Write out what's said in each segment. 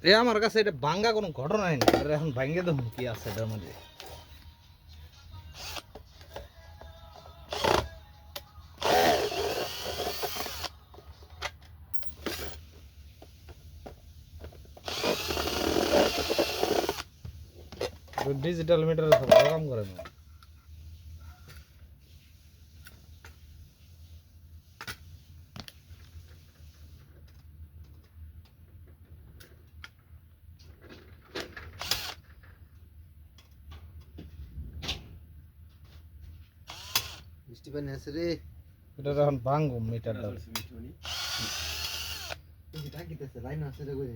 এ আমার কাছে এটা ভাঙ্গা কোনো ঘটনাই নেই, এটা এখন ভাঙ্গে দেখুন কি আছে এটার মধ্যে। ডিজিটাল মিটারে তো ভালো কাম করে না। মিষ্টি পানি আছে রে। এটা এখন ভাঙ্গো মিটারটা। টাকিতেছে লাইন আছে রে কই।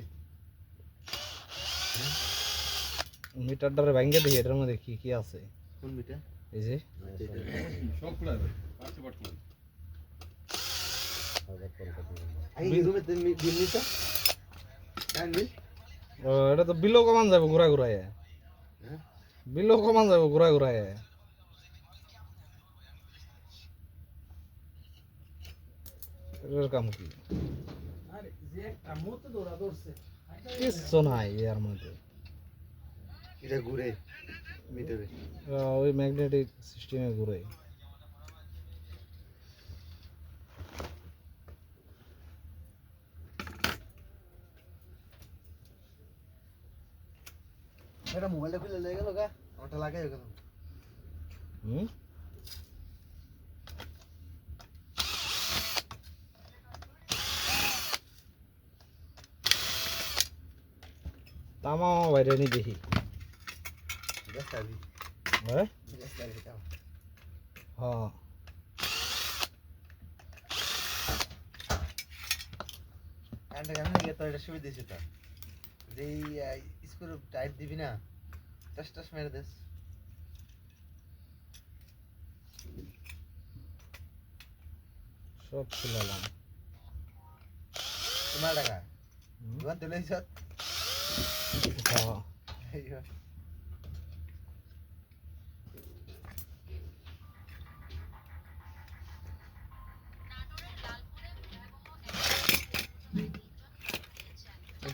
মিটারটারে ভাঙ্গে দেখি এটার মধ্যে কি কি আছে। কোন মিটার? এই যে সবগুলা পাঁচশো পাঁচ এই রুমে তে বিল নিতা? কেন বিল? এটা তো বিলও কমান যাবো ঘুরা ঘুরায়, হ্যাঁ? বিলও কমান যাবো ঘুরা ঘুরায়। এটার কাম কি? আরে যে একটা মতো দৌড়া দৌড়ছে কিচ্ছু নাই এর মধ্যে। এটা ঘুরে মিটারে। ওই ম্যাগনেটিক সিস্টেমে ঘুরে। এটা মোবাইলটা খুলে লেগে গেল গা। ওটা লাগাই গেল। হুম, তামাও বাইরে নি দেখি। রাস্তাবি। হ্যাঁ রাস্তাবি তাও। হ্যাঁ কারণটা কেন লাগে তো এটা সুবিধা দিছে তো। যেই স্ক্রু টাইট দিবি না, টাস টাস মেরে দেস। সব ছিলাম। তোমার টাকা দোকান তুলে দিছত। হ্যাঁ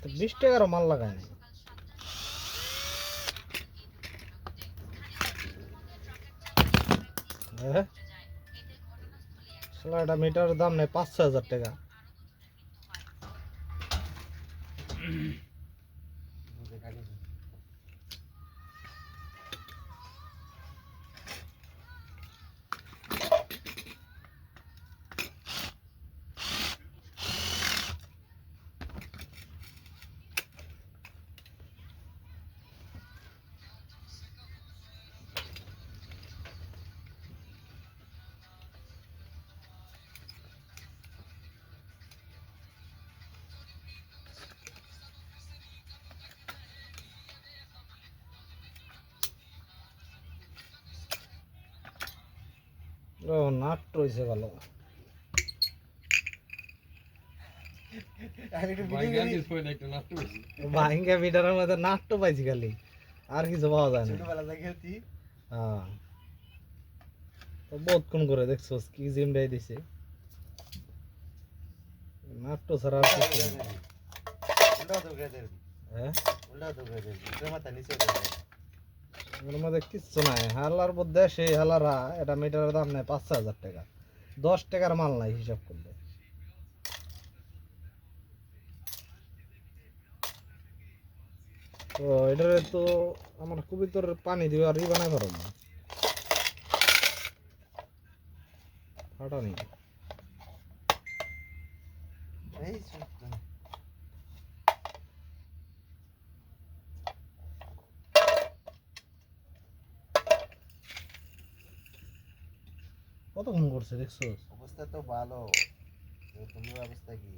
তো 20 টাকারও মাল লাগায় নাই। হ্যাঁ শালা এটা মিটারের দাম নেই 5-6 হাজার টাকা। ও নাট রয়েছে ভালো। আমি একটু ভাই ভিডিও গান দিস একটা নষ্ট করছি ভাঙ্গা মিটারের মধ্যে নাট্য পাইছি খালি, আর কিছু পাওয়া যায় না। ছোটবেলা থেকে খেলতি। হ্যাঁ তো বহুত কোন করে দেখছো কি জিমটাই দিছে নাট্য ছাড়া আর কিছু না। উল্টা তো করে দেবি। হ্যাঁ উল্টা তো করে দেবি। তোর মাথা নিচে করে। ওর মধ্যে কিচ্ছু নাই, হালার মধ্যে সেই হালারা এটা মিটারের দাম নেই 5-6 হাজার টাকা, 10 টাকার মাল নাই হিসাব করলে। তো এটারে তো আমার কবিতর পানি দিবে আর ই বানাই পারো না, ফাটা নেই। এই ছোট্ট। কতক্ষণ করছে দেখছো? অবস্থা তো ভালো। তোমার অবস্থা কি?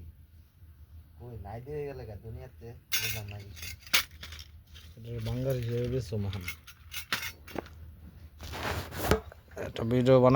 কই নাই দিয়ে গেলে গা দুনিয়াতে বুঝলাম না কিছু। এটা বাঙ্গার হিসেবে বেশি মহান একটা ভিডিও বানাই।